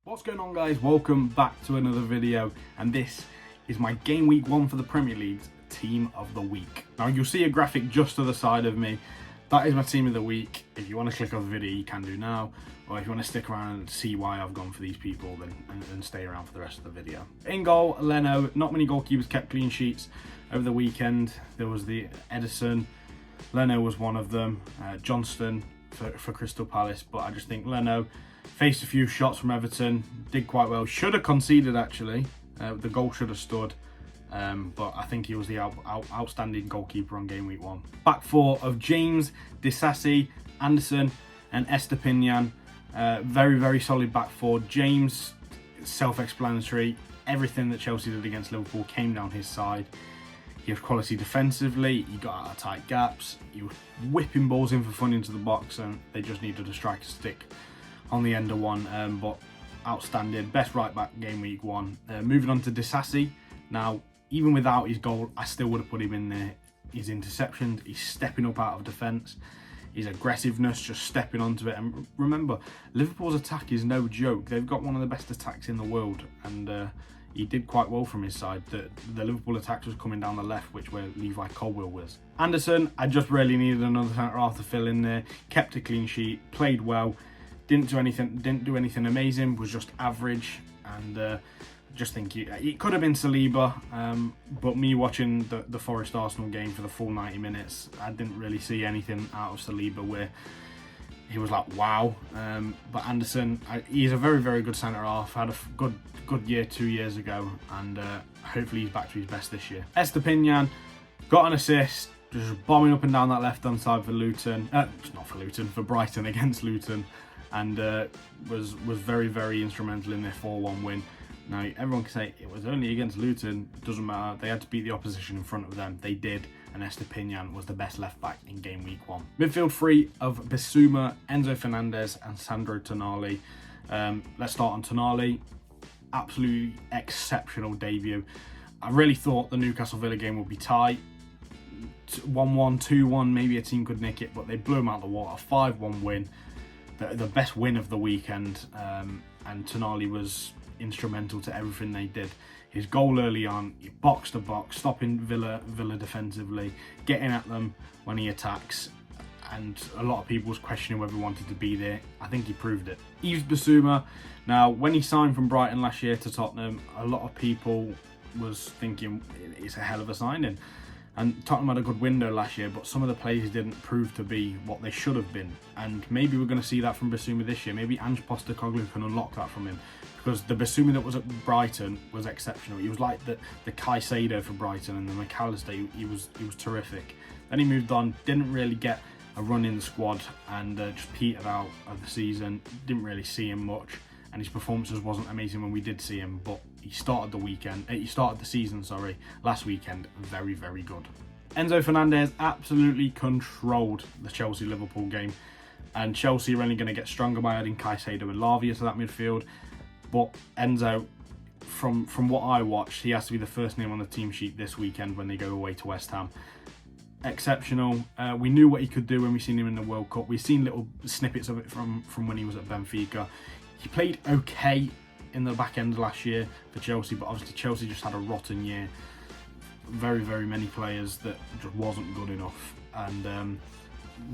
What's going on, guys? Welcome back to another video, and this is my game week 1 for the Premier League's team of the week. Now you'll see a graphic just to the side of me. That is my team of the week. If you want to click off the video, you can do now, or if you want to stick around and see why I've gone for these people, then and stay around for the rest of the video. In goal, Leno. Not many goalkeepers kept clean sheets over the weekend. There was the Edison. Leno was one of them. Johnston for Crystal Palace, but I just think Leno faced a few shots from Everton, did quite well. Should have conceded, actually. The goal should have stood, but I think he was the outstanding goalkeeper on game week 1. Back four of James, Disasi, Anderson and Estepinian. Very, very solid back four. James, self-explanatory. Everything that Chelsea did against Liverpool came down his side. He had quality defensively, he got out of tight gaps, he was whipping balls in for fun into the box, and they just needed a striker stick on the end of one, but outstanding. Best right back game week 1. Moving on to Disasi. Now, even without his goal, I still would have put him in there. His interceptions, he's stepping up out of defence, his aggressiveness, just stepping onto it. And remember, Liverpool's attack is no joke. They've got one of the best attacks in the world, and he did quite well from his side. The Liverpool attack was coming down the left, which where Levi Colwill was. Anderson, I just really needed another centre-half to fill in there. Kept a clean sheet, played well. Didn't do anything amazing, was just average, and just think it could have been Saliba, but me watching the Forest Arsenal game for the full 90 minutes, I didn't really see anything out of Saliba where he was like, wow. But Anderson, he's a very, very good centre-half, had a good year 2 years ago, and hopefully he's back to his best this year. Estepinian got an assist, just bombing up and down that left-hand side for Luton, not for Luton, for Brighton against Luton, and was very, very instrumental in their 4-1 win. Now, everyone can say it was only against Luton, it doesn't matter, they had to beat the opposition in front of them, they did, and Estepinian was the best left back in game week 1. Midfield 3 of Bissouma, Enzo Fernandez and Sandro Tonali. Let's start on Tonali. Absolutely exceptional debut. I really thought the Newcastle Villa game would be tight. 1-1, 2-1, maybe a team could nick it, but they blew them out of the water. 5-1 win. The best win of the weekend, and Tonali was instrumental to everything they did. His goal early on, he box to box, stopping Villa defensively, getting at them when he attacks, and a lot of people was questioning whether he wanted to be there. I think he proved it. Yves Bissouma. Now, when he signed from Brighton last year to Tottenham, a lot of people was thinking it's a hell of a signing. And Tottenham had a good window last year, but some of the players didn't prove to be what they should have been. And maybe we're going to see that from Bissouma this year. Maybe Ange Postecoglou can unlock that from him. Because the Bissouma that was at Brighton was exceptional. He was like the Caicedo for Brighton, and the McAllister, he was terrific. Then he moved on, didn't really get a run in the squad, and just petered out of the season. Didn't really see him much, and his performances wasn't amazing when we did see him, but he started the season last weekend very, very good. Enzo Fernandez absolutely controlled the Chelsea-Liverpool game, and Chelsea are only going to get stronger by adding Caicedo and Lavia to that midfield, but Enzo, from what I watched, he has to be the first name on the team sheet this weekend when they go away to West Ham. Exceptional. We knew what he could do when we seen him in the World Cup. We've seen little snippets of it from when he was at Benfica. He played okay in the back end last year for Chelsea, but obviously Chelsea just had a rotten year. Very, very many players that just wasn't good enough, and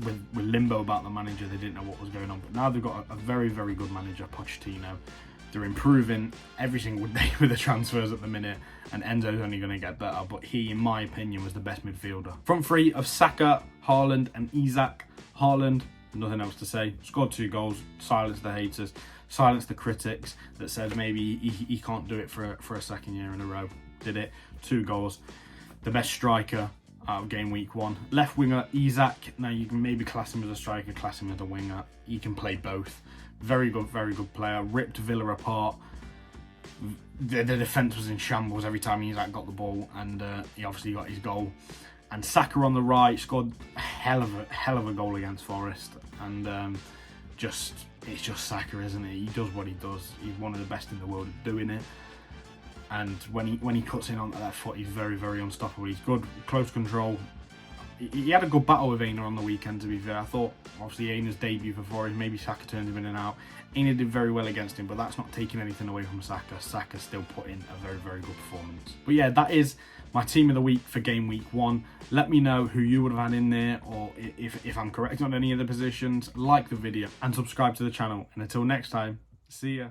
with limbo about the manager, they didn't know what was going on. But now they've got a very, very good manager, Pochettino. They're improving every single day with the transfers at the minute, and Enzo's only going to get better, but he, in my opinion, was the best midfielder. Front three of Saka, Haaland and Isak. Haaland, nothing else to say, scored 2 goals, silenced the haters, silenced the critics that said maybe he can't do it for a second year in a row. Did it, 2 goals. The best striker out of game week 1. Left winger, Isak. Now you can maybe class him as a striker, class him as a winger. He can play both. Very good player. Ripped Villa apart. The defence was in shambles every time Isak got the ball, and he obviously got his goal. And Saka on the right scored a hell of a goal against Forest, and it's just Saka, isn't it? He does what he does. He's one of the best in the world at doing it. And when he cuts in onto that foot, he's very, very unstoppable. He's good, close control, he had a good battle with Aina on the weekend, to be fair. I thought, obviously, Aina's debut for Forest, maybe Saka turned him in and out. Aina did very well against him, but that's not taking anything away from Saka. Saka still put in a very, very good performance. But yeah, that is my team of the week for game week 1. Let me know who you would have had in there, or if I'm correct on any of the positions. Like the video and subscribe to the channel. And until next time, see ya.